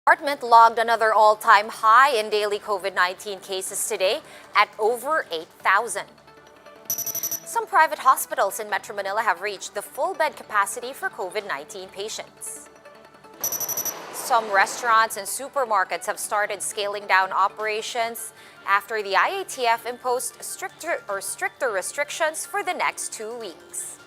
Department logged another all-time high in daily COVID-19 cases today at over 8,000. Some private hospitals in Metro Manila have reached the full bed capacity for COVID-19 patients. Some restaurants and supermarkets have started scaling down operations after the IATF imposed stricter restrictions for the next 2 weeks.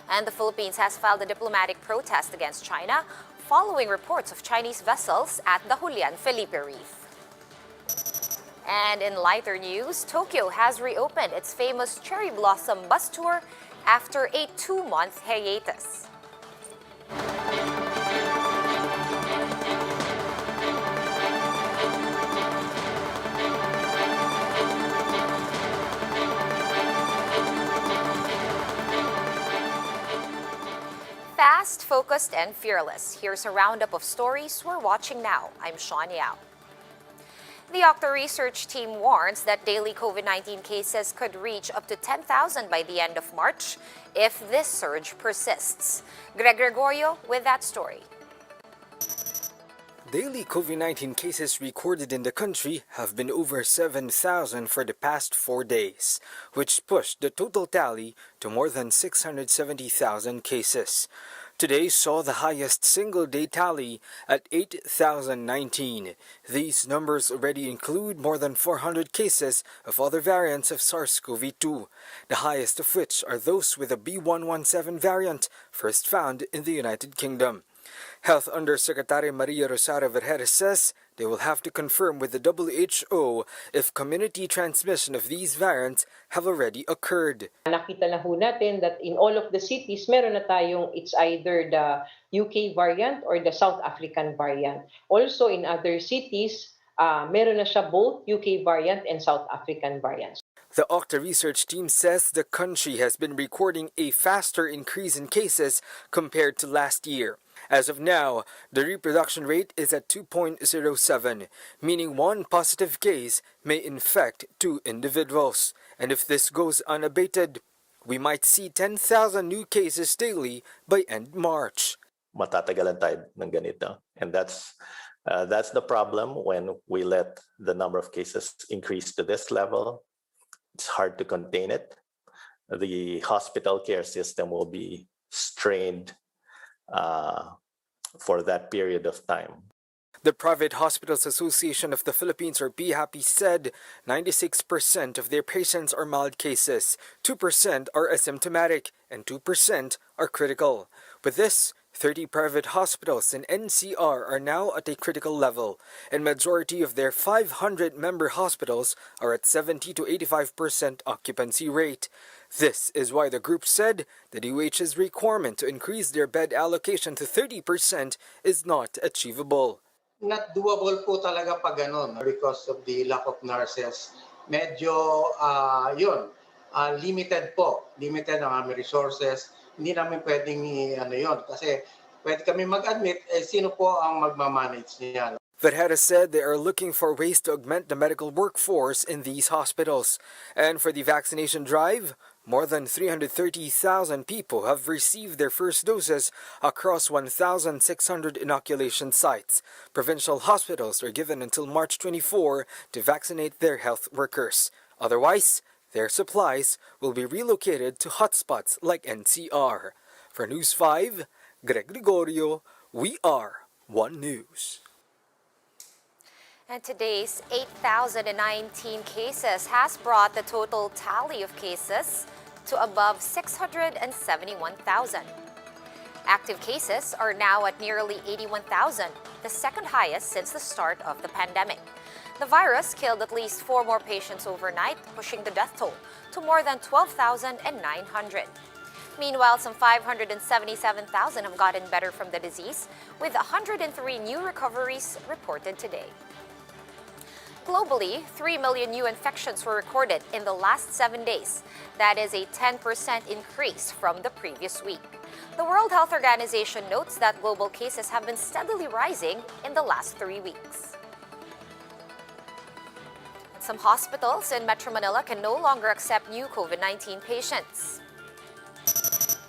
And the Philippines has filed a diplomatic protest against China following reports of Chinese vessels at the Julian Felipe Reef. And in lighter news, Tokyo has reopened its famous cherry blossom bus tour after a 2-month hiatus. Fast, focused, and fearless. Here's a roundup of stories we're watching now. I'm Sean Yao. The Octa research team warns that daily COVID-19 cases could reach up to 10,000 by the end of March if this surge persists. Greg Gregorio with that story. Daily COVID-19 cases recorded in the country have been over 7,000 for the past 4 days, which pushed the total tally to more than 670,000 cases. Today saw the highest single-day tally at 8,019. These numbers already include more than 400 cases of other variants of SARS-CoV-2, the highest of which are those with the B.1.1.7 variant, first found in the United Kingdom. Health Undersecretary Maria Rosario Vergeres says they will have to confirm with the WHO if community transmission of these variants have already occurred. Nakita na ho natin that in all of the cities, meron na tayong it's either the UK variant or the South African variant. Also in other cities, meron na siya both UK variant and South African variants. The Octa research team says the country has been recording a faster increase in cases compared to last year. As of now, the reproduction rate is at 2.07, meaning one positive case may infect 2 individuals. And if this goes unabated, we might see 10,000 new cases daily by end March. Matatagalan tayo ng ganito. And that's the problem when we let the number of cases increase to this level. It's hard to contain it. The hospital care system will be strained for that period of time. The Private Hospitals Association of the Philippines, or PHAPI, said 96% of their patients are mild cases, 2% are asymptomatic, and 2% are critical. With this, 30 private hospitals in NCR are now at a critical level, and majority of their 500-member hospitals are at 70 to 85% occupancy rate. This is why the group said the DOH's requirement to increase their bed allocation to 30% is not achievable. Not doable po talaga pag ganun because of the lack of nurses. Medyo, limited po. Limited ang aming resources. Hindi namin pwedeng kasi pwede kami mag-admit, sino po ang magmamanage niyan? Vergeres said they are looking for ways to augment the medical workforce in these hospitals. And for the vaccination drive, more than 330,000 people have received their first doses across 1,600 inoculation sites. Provincial hospitals are given until March 24 to vaccinate their health workers. Otherwise, their supplies will be relocated to hotspots like NCR. For News 5, Greg Gregorio, we are One News. And today's 8,019 cases has brought the total tally of cases to above 671,000. Active cases are now at nearly 81,000, the second highest since the start of the pandemic. The virus killed at least 4 more patients overnight, pushing the death toll to more than 12,900. Meanwhile, some 577,000 have gotten better from the disease, with 103 new recoveries reported today. Globally, 3 million new infections were recorded in the last 7 days. That is a 10% increase from the previous week. The World Health Organization notes that global cases have been steadily rising in the last 3 weeks. Some hospitals in Metro Manila can no longer accept new COVID-19 patients.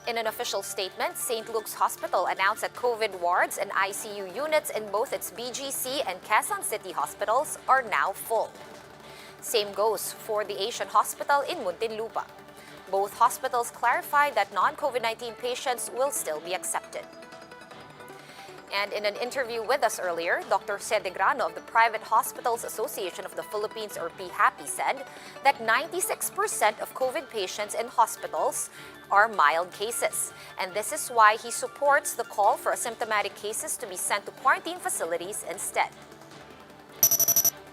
In an official statement, St. Luke's Hospital announced that COVID wards and ICU units in both its BGC and Quezon City hospitals are now full. Same goes for the Asian Hospital in Muntinlupa. Both hospitals clarified that non-COVID-19 patients will still be accepted. And in an interview with us earlier, Dr. Sedegrano of the Private Hospitals Association of the Philippines, or PHAPI, said that 96% of COVID patients in hospitals are mild cases. And this is why he supports the call for asymptomatic cases to be sent to quarantine facilities instead.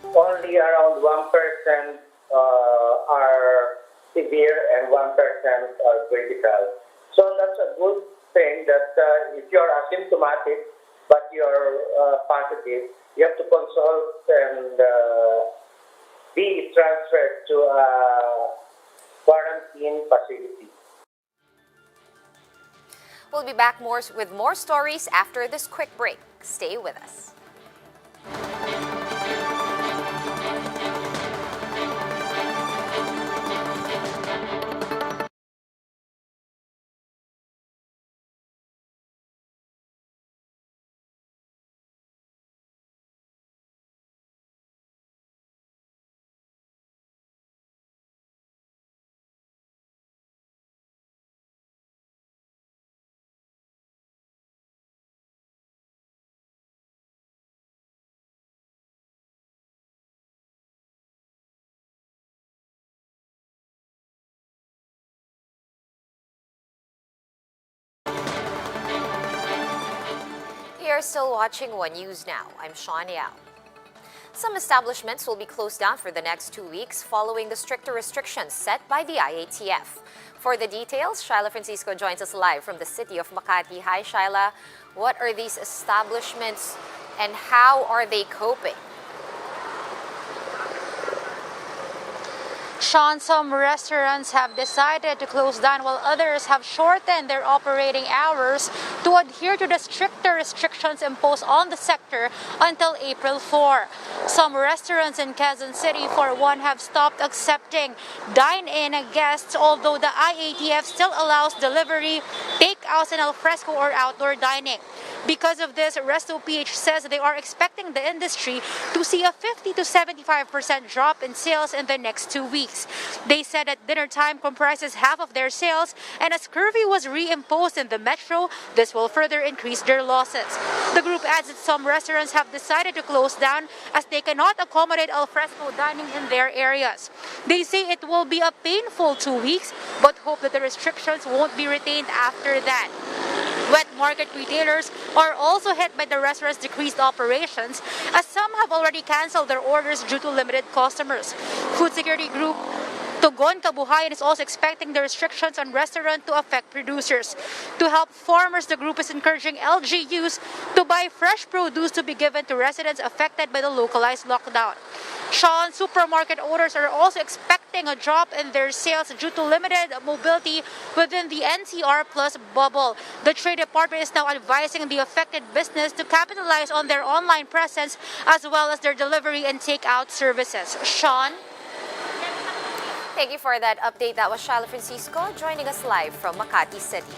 Only around 1% are severe and 1% are critical. So that's a good thing that if you're asymptomatic but you're positive, you have to consult and be transferred to a quarantine facility. We'll be back with more stories after this quick break. Stay with us. You're still watching One News Now. I'm Sean Yao. Some establishments will be closed down for the next 2 weeks following the stricter restrictions set by the IATF. For the details, Shyla Francisco joins us live from the city of Makati. Hi, Shyla. What are these establishments and how are they coping? Sean, some restaurants have decided to close down while others have shortened their operating hours to adhere to the stricter restrictions imposed on the sector until April 4. Some restaurants in Quezon City, for one, have stopped accepting dine-in guests, although the IATF still allows delivery, takeouts, and al fresco or outdoor dining. Because of this, Resto PH says they are expecting the industry to see a 50 to 75% drop in sales in the next 2 weeks. They said that dinner time comprises half of their sales, and as curfew was reimposed in the metro, this will further increase their losses. The group adds that some restaurants have decided to close down as they cannot accommodate al fresco dining in their areas. They say it will be a painful 2 weeks, but hope that the restrictions won't be retained after that. Wet market retailers are also hit by the restaurant's decreased operations, as some have already canceled their orders due to limited customers. Food security group Tugon Kabuhayan is also expecting the restrictions on restaurants to affect producers. To help farmers, the group is encouraging LGUs to buy fresh produce to be given to residents affected by the localized lockdown. Sean, supermarket owners are also expecting a drop in their sales due to limited mobility within the NCR Plus bubble. The Trade Department is now advising the affected business to capitalize on their online presence as well as their delivery and takeout services. Sean? Thank you for that update. That was Shyla Francisco joining us live from Makati City.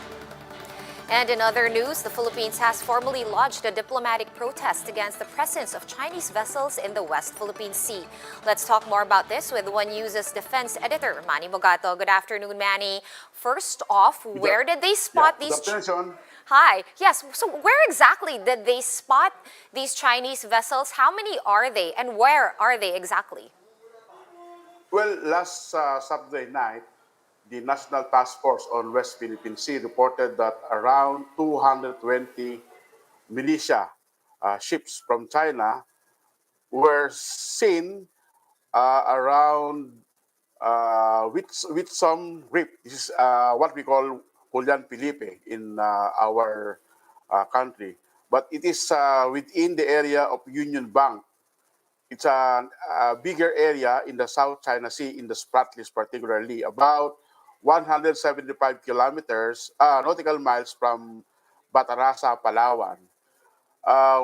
And in other news, the Philippines has formally launched a diplomatic protest against the presence of Chinese vessels in the West Philippine Sea. Let's talk more about this with One News's defense editor, Manny Mogato. Good afternoon, Manny. First off, where did they spot these? Hi. Yes. So where exactly did they spot these Chinese vessels? How many are they, and where are they exactly? Well, last Saturday night, the National Task Force on West Philippine Sea reported that around 220 militia ships from China were seen around with some reef. This is what we call Julian Felipe in our country. But it is within the area of Union Bank. It's a bigger area in the South China Sea, in the Spratlys particularly, about 175 kilometers, nautical miles from Batarasa, Palawan.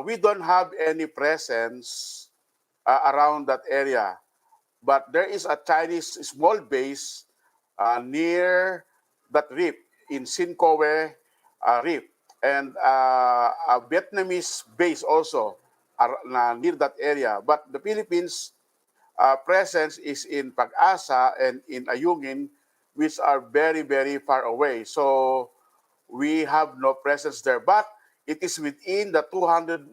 We don't have any presence around that area, but there is a Chinese small base near that reef. in Sinkowe Reef, and a Vietnamese base also near that area. But the Philippines presence is in Pag-asa and in Ayungin, which are very, very far away. So we have no presence there. But it is within the 200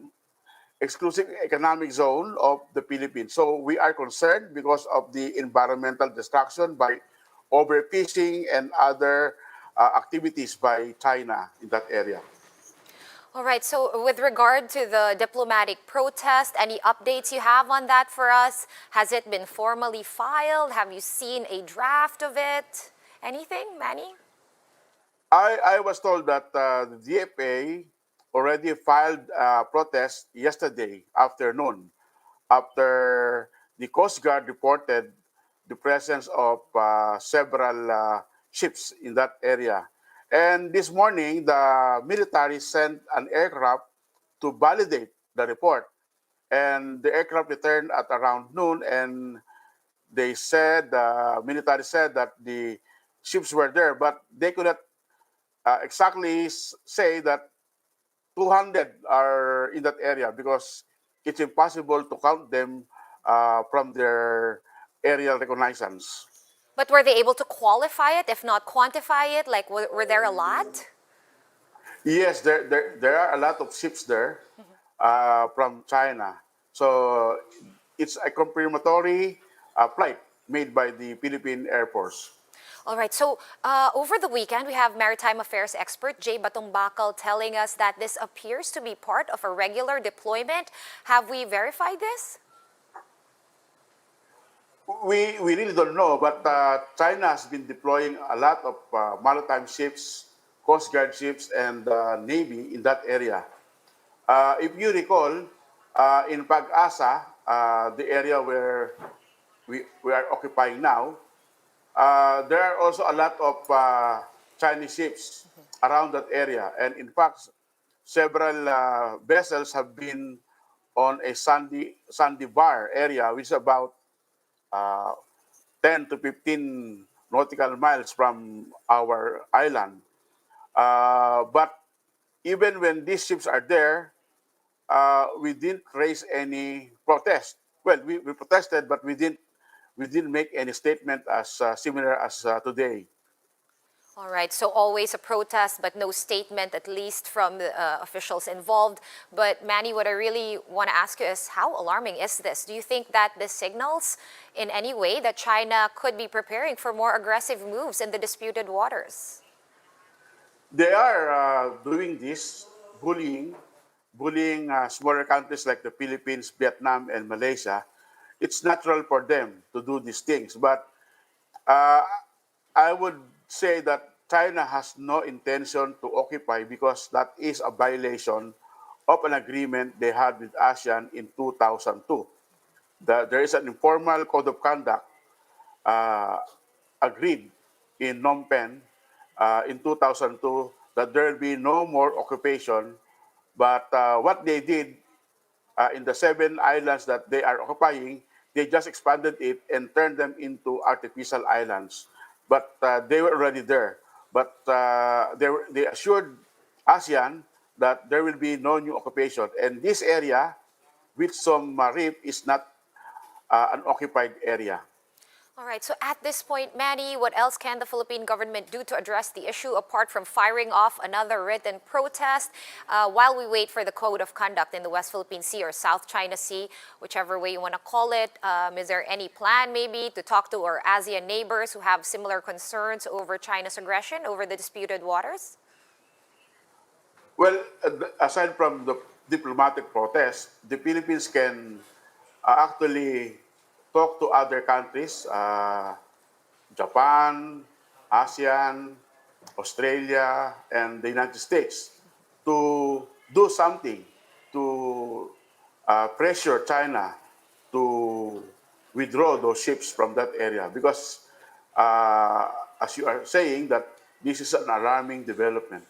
exclusive economic zone of the Philippines. So we are concerned because of the environmental destruction by overfishing and other activities by China in that area. All right, so with regard to the diplomatic protest, any updates you have on that for us? Has it been formally filed? Have you seen a draft of it? Anything, Manny? I was told that the DFA already filed a protest yesterday afternoon after the Coast Guard reported the presence of several ships in that area. And this morning, the military sent an aircraft to validate the report. And the aircraft returned at around noon, and they said, the military said that the ships were there, but they could not exactly say that 200 are in that area because it's impossible to count them from their aerial reconnaissance. But were they able to qualify it, if not quantify it? Like, were there a lot? Yes, there are a lot of ships there from China. So it's a confirmatory flight made by the Philippine Air Force. All right, so over the weekend, we have maritime affairs expert Jay Batongbakal telling us that this appears to be part of a regular deployment. Have we verified this? We really don't know, but China has been deploying a lot of maritime ships, Coast Guard ships, and Navy in that area. If you recall, in Pag-asa, the area where we are occupying now, there are also a lot of Chinese ships around that area. And in fact, several vessels have been on a sandy bar area, which is about uh, 10 to 15 nautical miles from our island. But even when these ships are there, we didn't raise any protest. Well, we protested, but we didn't make any statement as similar as today. All right, so always a protest, but no statement, at least from the officials involved. But Manny, what I really want to ask you is, how alarming is this? Do you think that this signals in any way that China could be preparing for more aggressive moves in the disputed waters? They are doing this, bullying smaller countries like the Philippines, Vietnam, and Malaysia. It's natural for them to do these things, but uh, I would say that China has no intention to occupy because that is a violation of an agreement they had with ASEAN in 2002. There is an informal code of conduct uh, agreed in Phnom Penh in 2002 that there will be no more occupation. But what they did in the 7 islands that they are occupying, they just expanded it and turned them into artificial islands. But they were already there. But they assured ASEAN that there will be no new occupation. And this area, with some reef, is not an occupied area. All right, so at this point, Manny, what else can the Philippine government do to address the issue apart from firing off another written protest while we wait for the code of conduct in the West Philippine Sea or South China Sea, whichever way you want to call it? Is there any plan maybe to talk to our ASEAN neighbors who have similar concerns over China's aggression over the disputed waters? Well, aside from the diplomatic protest, the Philippines can actually talk to other countries, Japan, ASEAN, Australia, and the United States to do something to pressure China to withdraw those ships from that area because, as you are saying, that this is an alarming development.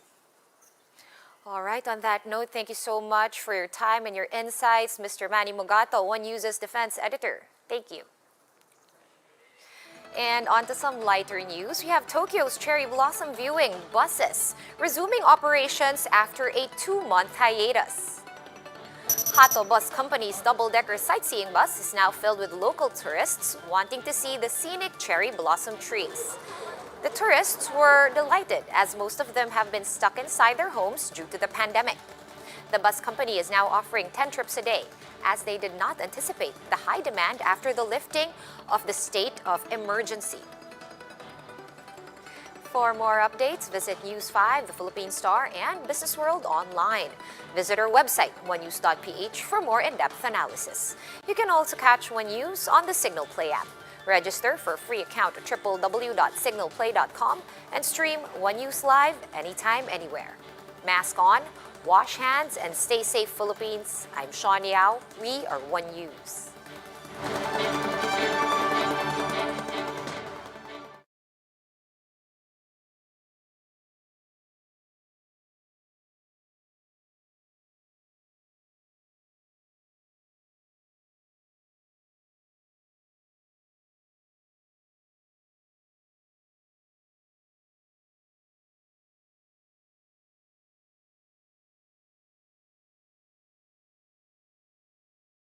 All right, on that note, thank you so much for your time and your insights, Mr. Manny Mugato, One News's defense editor. Thank you. And on to some lighter news, we have Tokyo's cherry blossom viewing buses resuming operations after a 2-month hiatus. Hato Bus Company's double-decker sightseeing bus is now filled with local tourists wanting to see the scenic cherry blossom trees. The tourists were delighted as most of them have been stuck inside their homes due to the pandemic. The bus company is now offering 10 trips a day as they did not anticipate the high demand after the lifting of the state of emergency. For more updates, visit News 5, the Philippine Star, and Business World online. Visit our website, onenews.ph, for more in-depth analysis. You can also catch One News on the Signal Play app. Register for a free account at www.signalplay.com and stream One News live anytime, anywhere. Mask on, wash hands, and stay safe, Philippines. I'm Sean Yao. We are One News.